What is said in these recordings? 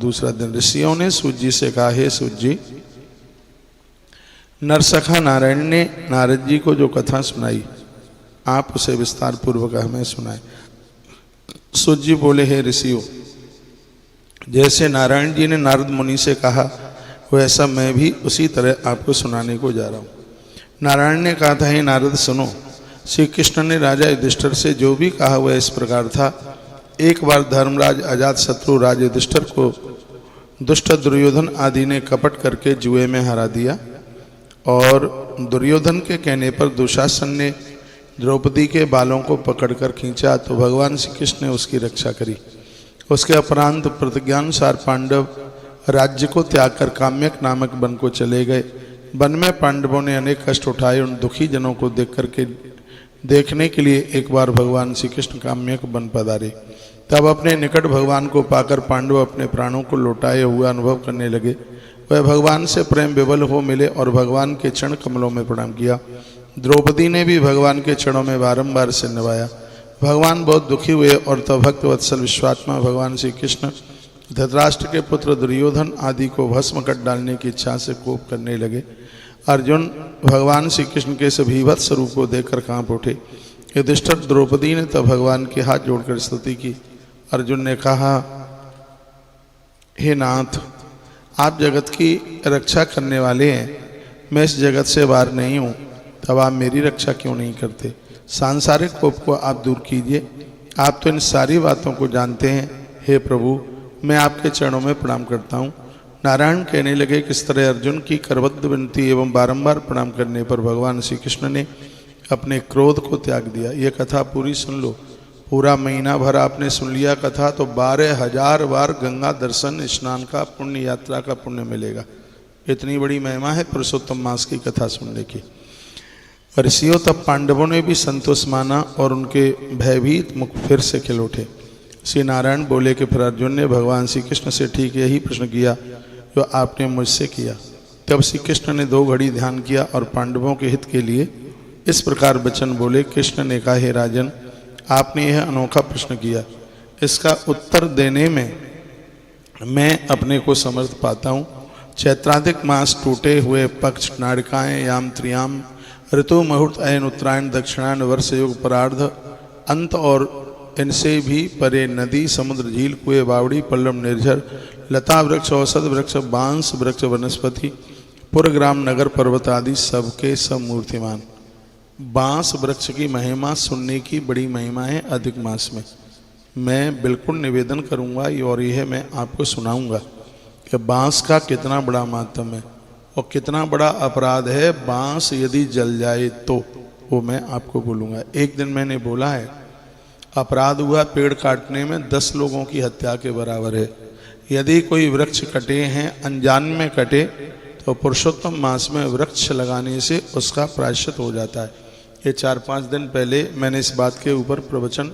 दूसरा दिन ऋषियों ने सूत जी से कहा, हे सूत जी, नरसखा नारायण ने नारद जी को जो कथा सुनाई आप उसे विस्तार पूर्वक हमें सुनाए। सूत जी बोले, हे ऋषियों, जैसे नारायण जी ने नारद मुनि से कहा वैसा मैं भी उसी तरह आपको सुनाने को जा रहा हूँ। नारायण ने कहा था, हे नारद सुनो, श्री कृष्ण ने राजा युधिष्ठिर से जो भी कहा वह इस प्रकार था। एक बार धर्मराज अजात शत्रु राजा युधिष्ठिर को दुष्ट दुर्योधन आदि ने कपट करके जुए में हरा दिया और दुर्योधन के कहने पर दुशासन ने द्रौपदी के बालों को पकड़कर खींचा तो भगवान श्री कृष्ण ने उसकी रक्षा करी। उसके उपरांत प्रतिज्ञानुसार पांडव राज्य को त्याग कर काम्यक नामक वन को चले गए। वन में पांडवों ने अनेक कष्ट उठाए। उन दुखी जनों को देखने के लिए एक बार भगवान श्री कृष्ण काम्यक वन पधारे। तब अपने निकट भगवान को पाकर पांडव अपने प्राणों को लौटाए हुए अनुभव करने लगे। वह भगवान से प्रेम विवल हो मिले और भगवान के चरण कमलों में प्रणाम किया। द्रौपदी ने भी भगवान के चरणों में बारंबार से नवाया। भगवान बहुत दुखी हुए और तब भक्त वत्सल विश्वात्मा भगवान श्री कृष्ण धृतराष्ट्र के पुत्र दुर्योधन आदि को भस्म कर डालने की इच्छा से कोप करने लगे। अर्जुन भगवान श्री कृष्ण के इस भीभत्स स्वरूप को देखकर कांप उठे। युधिष्ठिर द्रौपदी ने तब भगवान के हाथ जोड़कर स्तुति की। अर्जुन ने कहा, हे नाथ, आप जगत की रक्षा करने वाले हैं, मैं इस जगत से बाहर नहीं हूँ, तब आप मेरी रक्षा क्यों नहीं करते? सांसारिक कोप को आप दूर कीजिए, आप तो इन सारी बातों को जानते हैं। हे प्रभु, मैं आपके चरणों में प्रणाम करता हूँ। नारायण कहने लगे, किस तरह अर्जुन की करबद्ध विनती एवं बारंबार प्रणाम करने पर भगवान श्री कृष्ण ने अपने क्रोध को त्याग दिया। ये कथा पूरी सुन लो। पूरा महीना भर आपने सुन लिया कथा तो 12,000 बार गंगा दर्शन स्नान का पुण्य, यात्रा का पुण्य मिलेगा। इतनी बड़ी महिमा है पुरुषोत्तम मास की कथा सुनने की। ऋषियों, तब पांडवों ने भी संतोष माना और उनके भयभीत मुख फिर से खिल उठे। श्री नारायण बोले कि फिर अर्जुन ने भगवान श्री कृष्ण से ठीक यही प्रश्न किया जो आपने मुझसे किया। तब श्री कृष्ण ने 2 घड़ी ध्यान किया और पांडवों के हित के लिए इस प्रकार वचन बोले। कृष्ण ने कहा, हे राजन, आपने यह अनोखा प्रश्न किया, इसका उत्तर देने में मैं अपने को समर्थ पाता हूँ। चैत्राधिक मास, टूटे हुए पक्ष, नाड़िकाएँ, याम त्रियाम, ऋतु मुहूर्त, अयन, उत्तरायण, दक्षिणायन, वर्ष युग, परार्ध, अंत और इनसे भी परे नदी, समुद्र, झील, कुएं, बावड़ी, पल्लव, निर्झर, लता वृक्ष, औषध वृक्ष, बांस वृक्ष, वनस्पति, पुरग्राम, नगर, पर्वत आदि सबके सब मूर्तिमान। बांस वृक्ष की महिमा सुनने की बड़ी महिमा है अधिक मास में। मैं बिल्कुल निवेदन करूंगा और यह मैं आपको सुनाऊंगा कि बांस का कितना बड़ा मातम है और कितना बड़ा अपराध है बांस यदि जल जाए तो, वो मैं आपको बोलूँगा। एक दिन मैंने बोला है, अपराध हुआ पेड़ काटने में 10 लोगों की हत्या के बराबर है। यदि कोई वृक्ष कटे हैं, अनजान में कटे, तो पुरुषोत्तम मास में वृक्ष लगाने से उसका प्रायश्चित हो जाता है। ये 4-5 दिन पहले मैंने इस बात के ऊपर प्रवचन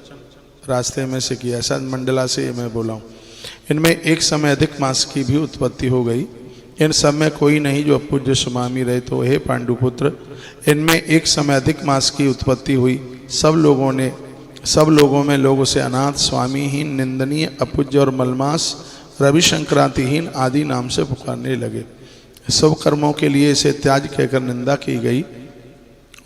रास्ते में से किया, शायद मंडला से मैं बोला हूँ। इनमें एक समय अधिक मास की भी उत्पत्ति हो गई। इन सब में कोई नहीं जो अपूज्य सुमामी रहे। तो हे पांडुपुत्र, इनमें एक समय अधिक मास की उत्पत्ति हुई। सब लोगों में लोग उसे अनाथ, स्वामीहीन, निंदनीय, अपूज्य और मलमास, रविशंकरातिहीन आदि नाम से पुकारने लगे। सब कर्मों के लिए इसे त्याज कहकर निंदा की गई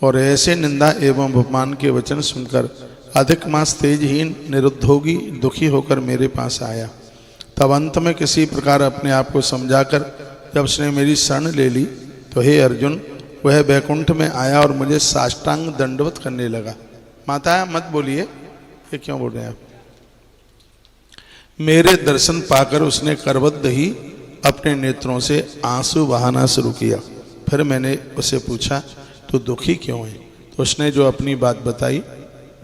और ऐसे निंदा एवं अपमान के वचन सुनकर अधिक मास तेजहीन, निरुद्योगी, दुखी होकर मेरे पास आया। तब अंत में किसी प्रकार अपने आप को समझाकर जब उसने मेरी शरण ले ली तो हे अर्जुन, वह वैकुंठ में आया और मुझे साष्टांग दंडवत करने लगा। माता मत बोलिए, ये क्यों बोल रहे हैं आप? मेरे दर्शन पाकर उसने करबद्ध ही अपने नेत्रों से आंसू बहाना शुरू किया। फिर मैंने उसे पूछा, तो दुखी क्यों है? तो उसने जो अपनी बात बताई,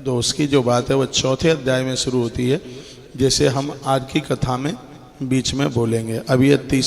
तो उसकी जो बात है वह 4थे अध्याय में शुरू होती है, जैसे हम आज की कथा में बीच में बोलेंगे। अब यह 30